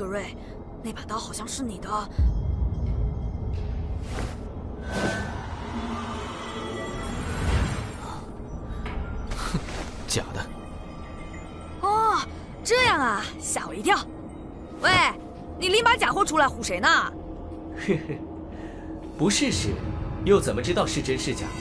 瑞，那把刀好像是你的。哼，假的。哦，这样啊，吓我一跳。喂，你拎把假货出来唬谁呢？呵呵，不试试，又怎么知道是真是假呢？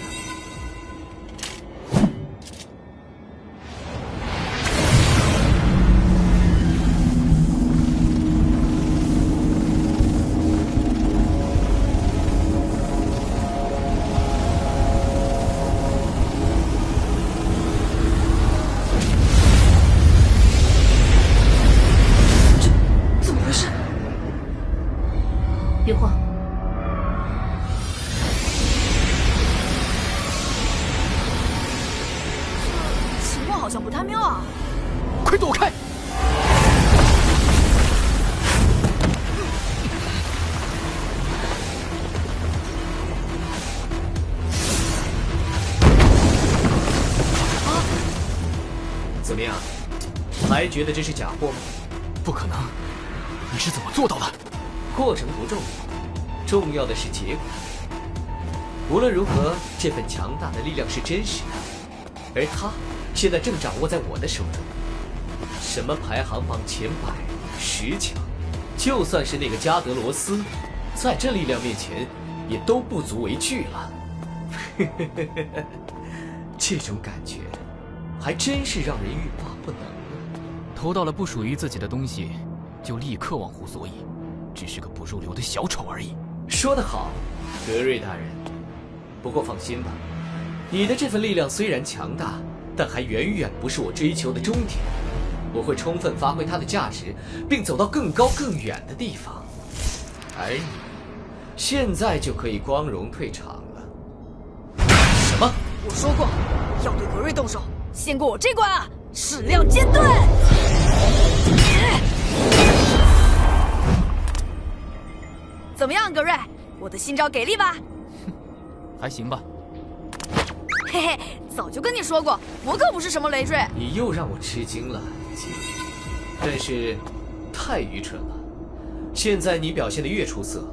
别慌，情况好像不太妙啊！快躲开！怎么样，还觉得这是假货吗？不可能！你是怎么做到的？过程不重要，重要的是结果。无论如何，这份强大的力量是真实的，而它现在正掌握在我的手中。什么排行榜前100、10强，就算是那个加德罗斯，在这力量面前也都不足为惧了。这种感觉还真是让人欲罢不能啊！偷到了不属于自己的东西，就立刻忘乎所以，只是个不入流的小丑而已。说得好，格瑞大人。不过放心吧，你的这份力量虽然强大，但还远远不是我追求的终点。我会充分发挥它的价值，并走到更高更远的地方。而你，现在就可以光荣退场了。什么？我说过，要对格瑞动手，先过我这关啊！矢量剑盾。怎么样，格瑞？我的新招给力吧？还行吧。嘿嘿，早就跟你说过，我可不是什么累赘。你又让我吃惊了，姐。但是，太愚蠢了。现在你表现得越出色，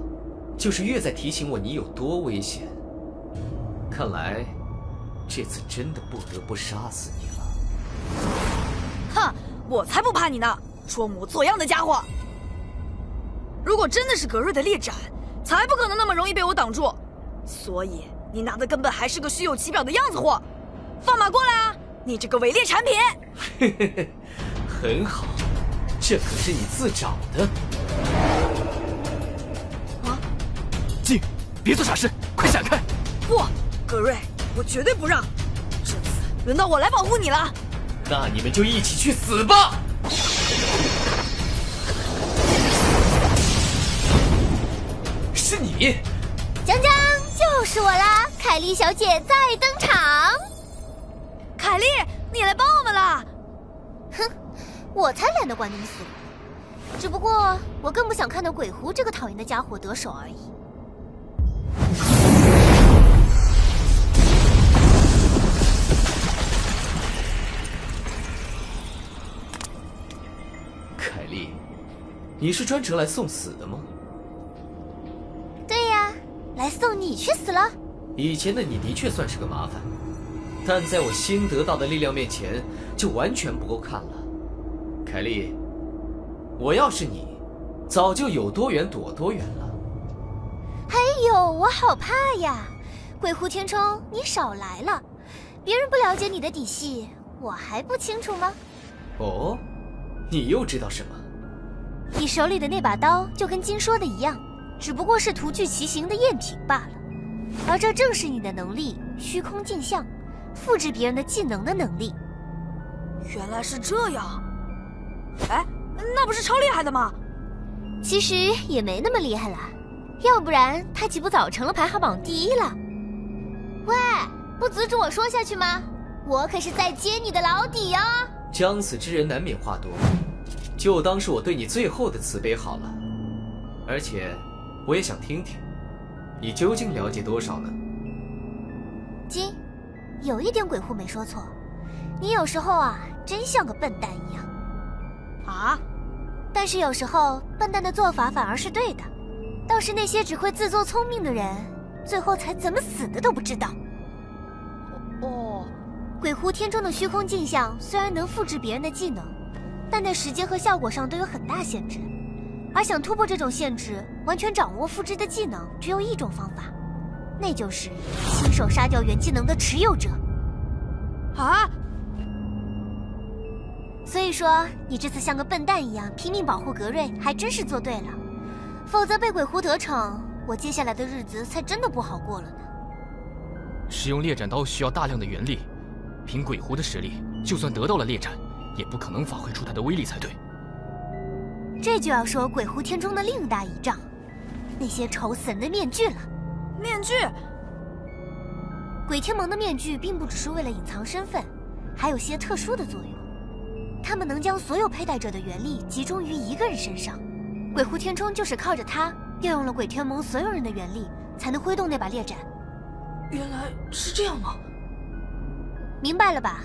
就是越在提醒我你有多危险。看来，这次真的不得不杀死你了。哼，我才不怕你呢，装模作样的家伙！如果真的是格瑞的猎斩，才不可能那么容易被我挡住。所以你拿的根本还是个虚有其表的样子货，放马过来啊！你这个伪劣产品！嘿嘿嘿，很好，这可是你自找的。啊！静，别做傻事，快闪开！不，格瑞，我绝对不让。这次轮到我来保护你了。那你们就一起去死吧！是你，江江，就是我啦！凯莉小姐再登场。凯莉，你来帮我们了。哼，我才懒得管你们死活，只不过我更不想看到鬼狐这个讨厌的家伙得手而已。凯莉，你是专程来送死的吗？对呀，来送你去死了。以前的你的确算是个麻烦，但在我新得到的力量面前，就完全不够看了。凯莉，我要是你，早就有多远躲多远了。哎呦，我好怕呀！鬼狐天冲，你少来了，别人不了解你的底细，我还不清楚吗？哦，你又知道什么？你手里的那把刀就跟金说的一样，只不过是图具奇形的赝品罢了。而这正是你的能力——虚空镜像，复制别人的技能的能力。原来是这样。哎，那不是超厉害的吗？其实也没那么厉害啦，要不然他岂不早成了排行榜第1了？喂，不阻止我说下去吗？我可是在揭你的老底啊！将死之人难免话多，就当是我对你最后的慈悲好了。而且，我也想听听，你究竟了解多少呢？金，有一点鬼狐没说错，你有时候啊，真像个笨蛋一样。啊？但是有时候笨蛋的做法反而是对的，倒是那些只会自作聪明的人，最后才怎么死的都不知道。哦，鬼狐天中的虚空镜像虽然能复制别人的技能，但在时间和效果上都有很大限制。而想突破这种限制，完全掌握复制的技能，只有一种方法，那就是亲手杀掉原技能的持有者。啊！所以说，你这次像个笨蛋一样拼命保护格瑞，还真是做对了。否则被鬼狐得逞，我接下来的日子才真的不好过了呢。使用猎斩刀需要大量的元力，凭鬼狐的实力，就算得到了猎斩，也不可能发挥出它的威力才对。这就要说鬼狐天中的另大一仗，那些丑死人的面具了。面具？鬼天盟的面具并不只是为了隐藏身份，还有些特殊的作用。他们能将所有佩戴者的元力集中于一个人身上。鬼狐天冲就是靠着它，调用了鬼天盟所有人的元力，才能挥动那把猎斩。原来是这样吗？明白了吧？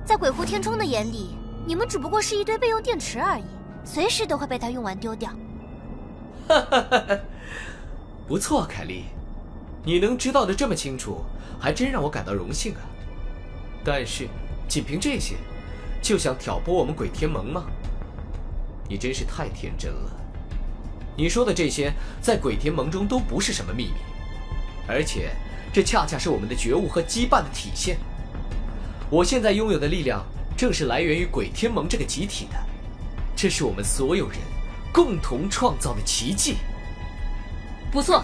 在鬼狐天冲的眼里，你们只不过是一堆备用电池而已。随时都会被他用完丢掉。不错，凯莉，你能知道的这么清楚，还真让我感到荣幸啊。但是，仅凭这些，就想挑拨我们鬼天盟吗？你真是太天真了。你说的这些，在鬼天盟中都不是什么秘密，而且，这恰恰是我们的觉悟和羁绊的体现。我现在拥有的力量，正是来源于鬼天盟这个集体的。这是我们所有人共同创造的奇迹。不错，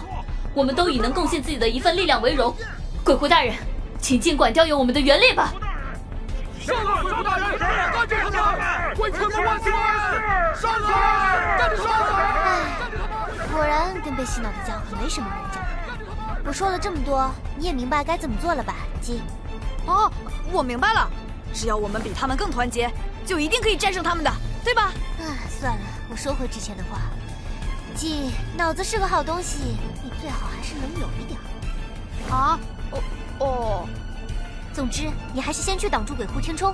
我们都以能贡献自己的一份力量为荣。鬼狐大人，请尽管调用我们的元力吧。上来，鬼狐大人！赶紧上来！鬼天盟万岁！上来！赶紧上来！果然跟被洗脑的家伙没什么两样。我说了这么多，你也明白该怎么做了吧，鸡？哦，我明白了。只要我们比他们更团结，就一定可以战胜他们的，对吧？算了，我收回之前的话。鸡，脑子是个好东西，你最好还是能有一点。啊？哦。总之，你还是先去挡住鬼狐天冲，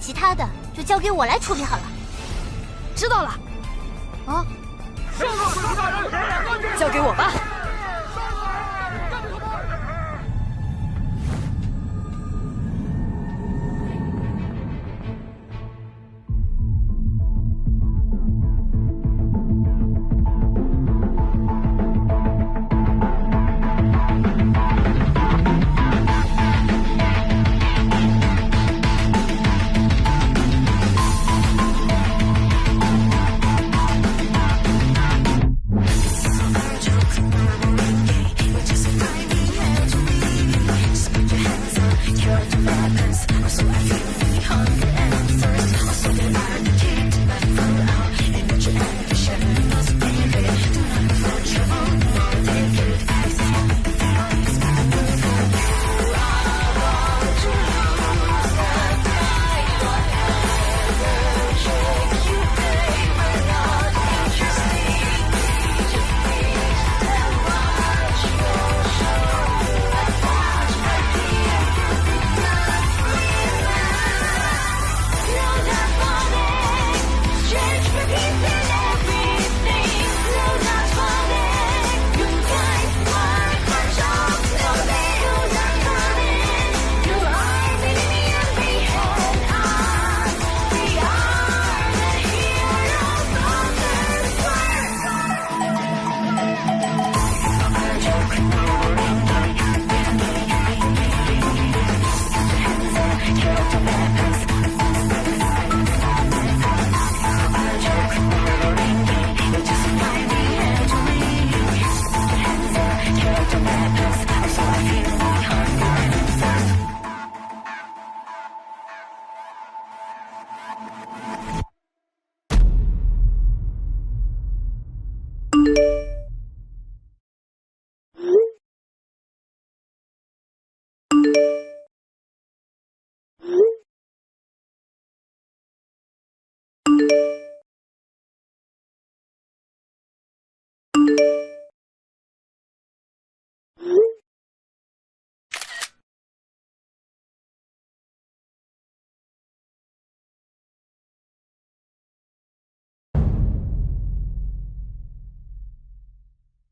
其他的就交给我来处理好了。知道了。啊？上来，鬼狐大人！交给我吧。